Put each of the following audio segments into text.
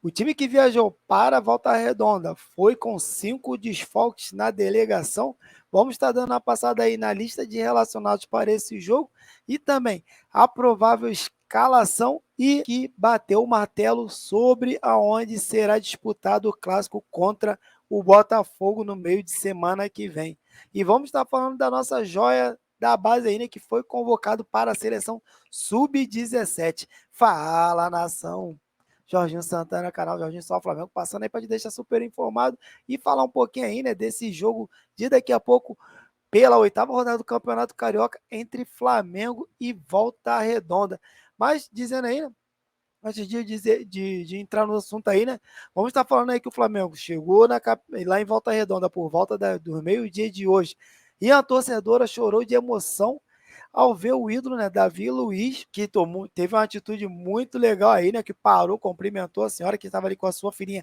O time que viajou para Volta Redonda foi com 5 desfalques na delegação. Vamos estar dando uma passada aí na lista de relacionados para esse jogo e também a provável escalação e que bateu o martelo sobre aonde será disputado o clássico contra o Botafogo no meio de semana que vem. E vamos estar falando da nossa joia da base aí, né, que foi convocado para a seleção sub-17. Fala, nação! Jorginho Santana, canal Jorginho Só Flamengo, passando aí para te deixar super informado e falar um pouquinho aí, né, desse jogo de daqui a pouco pela 8ª rodada do Campeonato Carioca entre Flamengo e Volta Redonda. Mas dizendo aí, né, antes de entrar no assunto aí, né? Vamos estar falando aí que o Flamengo chegou lá em Volta Redonda por volta do meio-dia de hoje. E a torcedora chorou de emoção ao ver o ídolo, né, Davi Luiz, que teve uma atitude muito legal aí, né, que parou, cumprimentou a senhora que estava ali com a sua filhinha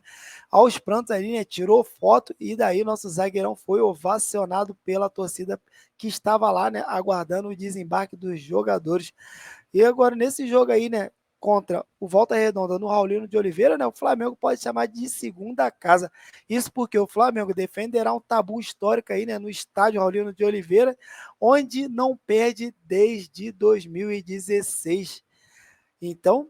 aos prantos ali, né, tirou foto e daí nosso zagueirão foi ovacionado pela torcida que estava lá, né, aguardando o desembarque dos jogadores. E agora nesse jogo aí, né, contra o Volta Redonda no Raulino de Oliveira, né, o Flamengo pode chamar de segunda casa. Isso porque o Flamengo defenderá um tabu histórico aí, né, no estádio Raulino de Oliveira, onde não perde desde 2016. Então,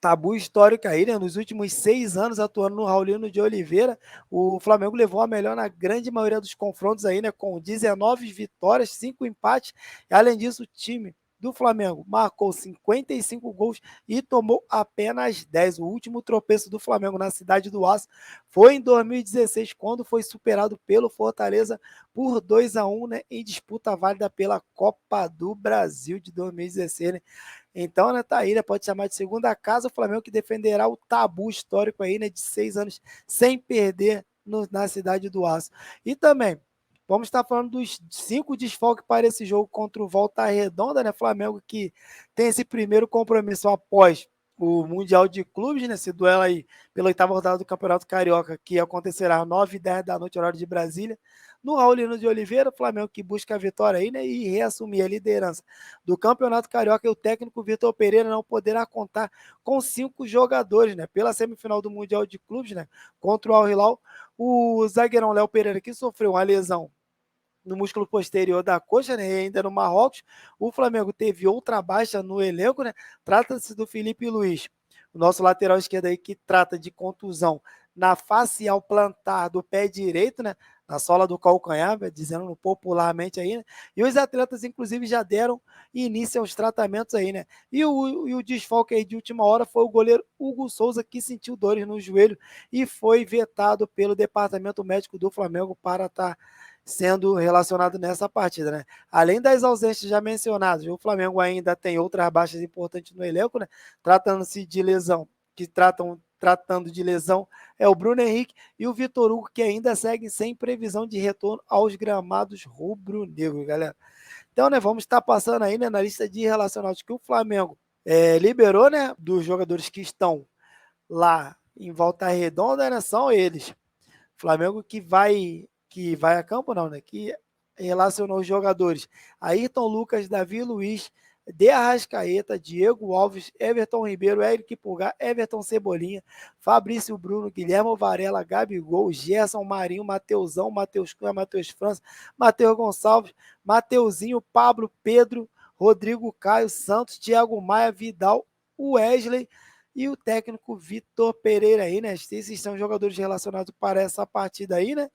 tabu histórico aí, né? Nos últimos 6 anos atuando no Raulino de Oliveira, o Flamengo levou a melhor na grande maioria dos confrontos aí, né? Com 19 vitórias, 5 empates. E, além disso, o time do Flamengo marcou 55 gols e tomou apenas 10. O último tropeço do Flamengo na Cidade do Aço foi em 2016, quando foi superado pelo Fortaleza por 2-1, né? Em disputa válida pela Copa do Brasil de 2016, né? Então, né, tá aí, né, pode chamar de segunda casa, o Flamengo que defenderá o tabu histórico aí, né, de 6 anos sem perder na Cidade do Aço. E também, vamos estar falando dos 5 desfalques para esse jogo contra o Volta Redonda, né, Flamengo que tem esse primeiro compromisso após o Mundial de Clubes, né, esse duelo aí pela 8ª rodada do Campeonato Carioca, que acontecerá às 9h10 da noite, horário de Brasília, no Raulino de Oliveira, Flamengo que busca a vitória aí, né, e reassumir a liderança do Campeonato Carioca. E o técnico Vitor Pereira não poderá contar com 5 jogadores, né, pela semifinal do Mundial de Clubes, né, contra o Al Hilal. O zagueirão Léo Pereira, que sofreu uma lesão no músculo posterior da coxa, né, ainda no Marrocos. O Flamengo teve outra baixa no elenco, né? Trata-se do Felipe Luiz, o nosso lateral esquerdo aí, que trata de contusão na facial plantar do pé direito, né? Na sola do calcanhar, dizendo popularmente aí, né? E os atletas, inclusive, já deram início aos tratamentos aí, né? E o desfalque aí de última hora foi o goleiro Hugo Souza, que sentiu dores no joelho e foi vetado pelo departamento médico do Flamengo para estar sendo relacionado nessa partida, né? Além das ausências já mencionadas, o Flamengo ainda tem outras baixas importantes no elenco, né? Tratando-se de lesão, tratando de lesão, é o Bruno Henrique e o Vitor Hugo, que ainda seguem sem previsão de retorno aos gramados rubro-negros, galera. Então, né, vamos estar passando aí, né, na lista de relacionados que o Flamengo liberou, né, dos jogadores que estão lá em Volta Redonda, né, são eles. Flamengo que vai a campo, não, né? Que relacionou os jogadores Ayrton Lucas, Davi Luiz, De Arrascaeta, Diego Alves, Everton Ribeiro, Eric Pulgar, Everton Cebolinha, Fabrício Bruno, Guilherme Varela, Gabigol, Gerson Marinho, Mateusão, Matheus Cunha, Matheus França, Matheus Gonçalves, Mateuzinho, Pablo, Pedro, Rodrigo Caio, Santos, Thiago Maia, Vidal, Wesley e o técnico Vitor Pereira aí, né? Esses são jogadores relacionados para essa partida aí, né?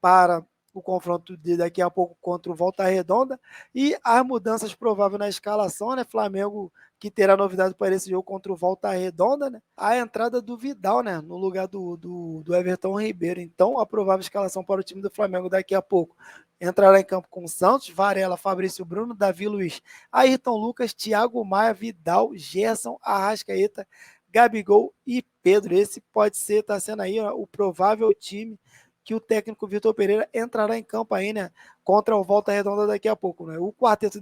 Para o confronto de daqui a pouco contra o Volta Redonda. E as mudanças prováveis na escalação, né? Flamengo que terá novidade para esse jogo contra o Volta Redonda, né? A entrada do Vidal, né? No lugar do Everton Ribeiro. Então, a provável escalação para o time do Flamengo daqui a pouco entrará em campo com Santos, Varela, Fabrício Bruno, Davi Luiz, Ayrton Lucas, Thiago Maia, Vidal, Gerson, Arrascaeta, Gabigol e Pedro. Esse pode ser, tá sendo aí, ó, o provável time que o técnico Vitor Pereira entrará em campo aí, né, contra o Volta Redonda daqui a pouco, né? O quarteto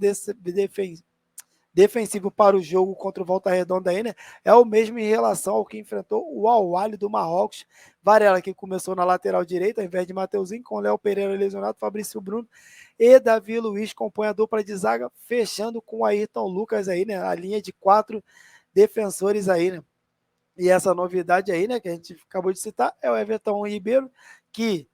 defensivo para o jogo contra o Volta Redonda aí, né, é o mesmo em relação ao que enfrentou o Al-Ahly do Marrocos. Varela, que começou na lateral direita, ao invés de Mateuzinho, com Léo Pereira lesionado, Fabrício Bruno e Davi Luiz compõe a dupla de zaga, fechando com Ayrton Lucas aí, né, a linha de 4 defensores aí, né. E essa novidade aí, né, que a gente acabou de citar, é o Everton Ribeiro, que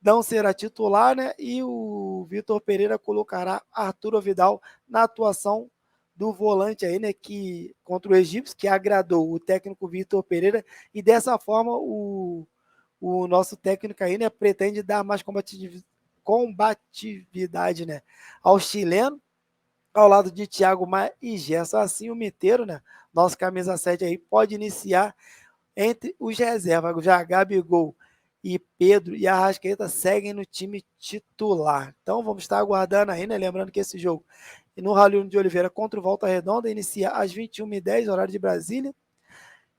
não será titular, né? E o Vitor Pereira colocará Arturo Vidal na atuação do volante aí, né? Que contra o Egípcio, que agradou o técnico Vitor Pereira, e dessa forma o nosso técnico aí, né, pretende dar mais combatividade, né, ao chileno, ao lado de Thiago Maia e Gerson. Assim, o Miteiro, né, nosso camisa 7 aí, pode iniciar entre os reservas. Já Gabigol e Pedro e Arrascaeta seguem no time titular. Então vamos estar aguardando aí, né? Lembrando que esse jogo no Raulino de Oliveira contra o Volta Redonda inicia às 21h10, horário de Brasília.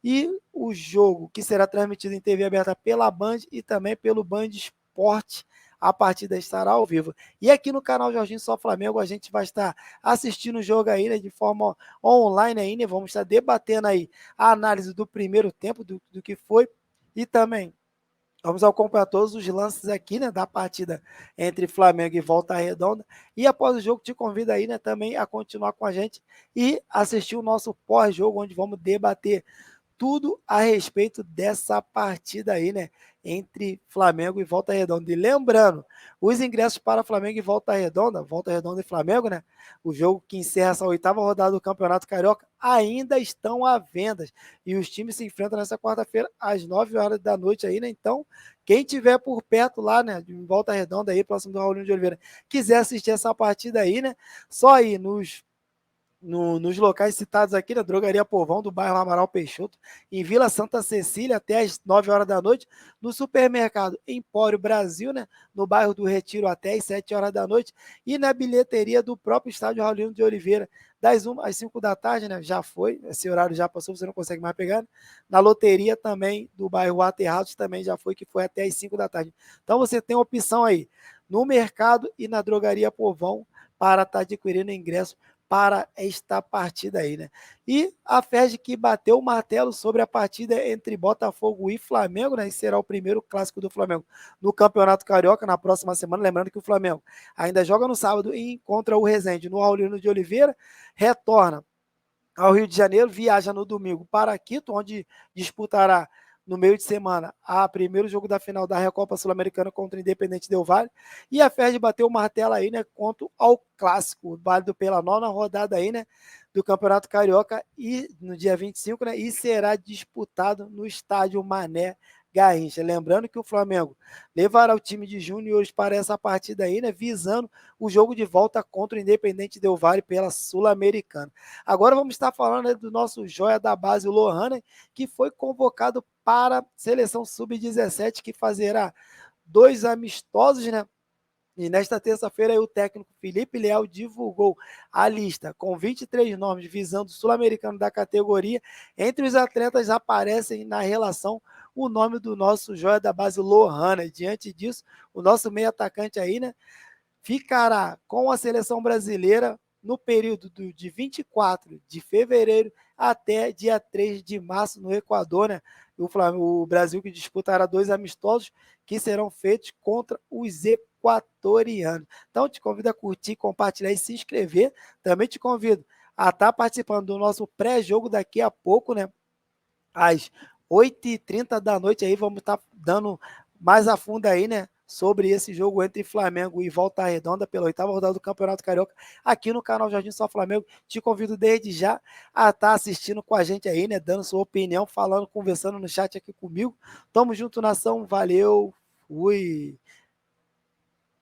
E o jogo que será transmitido em TV aberta pela Band e também pelo Band Esporte, a partida estará ao vivo. E aqui no canal Jorginho Só Flamengo a gente vai estar assistindo o jogo aí, né, de forma online aí, né? Vamos estar debatendo aí a análise do primeiro tempo, do que foi, e também vamos acompanhar todos os lances aqui, né, da partida entre Flamengo e Volta Redonda. E após o jogo, te convido aí, né, também a continuar com a gente e assistir o nosso pós-jogo, onde vamos debater tudo a respeito dessa partida aí, né? Entre Flamengo e Volta Redonda. E lembrando, os ingressos para Flamengo e Volta Redonda e Flamengo, né? O jogo que encerra essa oitava rodada do Campeonato Carioca, ainda estão à venda. E os times se enfrentam nessa quarta-feira, às 9 horas da noite aí, né? Então, quem tiver por perto lá, né? De Volta Redonda aí, próximo do Raulinho de Oliveira, quiser assistir essa partida aí, né? Só aí nos locais citados aqui, na Drogaria Povão, do bairro Amaral Peixoto, em Vila Santa Cecília, até às 9 horas da noite, no supermercado Empório Brasil, né, no bairro do Retiro, até às 7 horas da noite, e na bilheteria do próprio estádio Raulino de Oliveira, das 1 às 5 da tarde, né, já foi, esse horário já passou, você não consegue mais pegar, né? Na loteria também, do bairro Waterhouse, também já foi, que foi até às 5 da tarde. Então você tem opção aí, no mercado e na Drogaria Povão, para estar adquirindo ingresso para esta partida aí, né? E a FERJ que bateu o martelo sobre a partida entre Botafogo e Flamengo, né? E será o primeiro clássico do Flamengo no Campeonato Carioca na próxima semana. Lembrando que o Flamengo ainda joga no sábado e encontra o Resende no Raulino de Oliveira, retorna ao Rio de Janeiro, viaja no domingo para Quito, onde disputará no meio de semana a primeiro jogo da final da Recopa Sul-Americana contra o Independente Del Valle, e a FERJ bateu o martelo aí, né, quanto ao clássico, válido pela nona rodada aí, né, do Campeonato Carioca, e no dia 25, né, e será disputado no estádio Mané Garrincha. Lembrando que o Flamengo levará o time de júniores para essa partida aí, né, visando o jogo de volta contra o Independente Del Valle pela Sul-Americana. Agora vamos estar falando, né, do nosso joia da base, o Lohan, né, que foi convocado para a seleção sub-17, que fazerá 2 amistosos, né? E nesta terça-feira, o técnico Felipe Leal divulgou a lista com 23 nomes visando o sul-americano da categoria. Entre os atletas aparecem na relação o nome do nosso joia da base, Lohana. Diante disso, o nosso meio atacante aí, né, ficará com a seleção brasileira no período de 24 de fevereiro até dia 3 de março no Equador, né? O Brasil que disputará 2 amistosos que serão feitos contra os equatorianos. Então te convido a curtir, compartilhar e se inscrever. Também te convido a estar participando do nosso pré-jogo daqui a pouco, né? Às 8h30 da noite aí, vamos estar dando mais a fundo aí, né? Sobre esse jogo entre Flamengo e Volta Redonda pela oitava rodada do Campeonato Carioca, aqui no canal Jardim Só Flamengo. Te convido desde já a estar assistindo com a gente aí, né? Dando sua opinião, falando, conversando no chat aqui comigo. Tamo junto, nação. Valeu. Fui.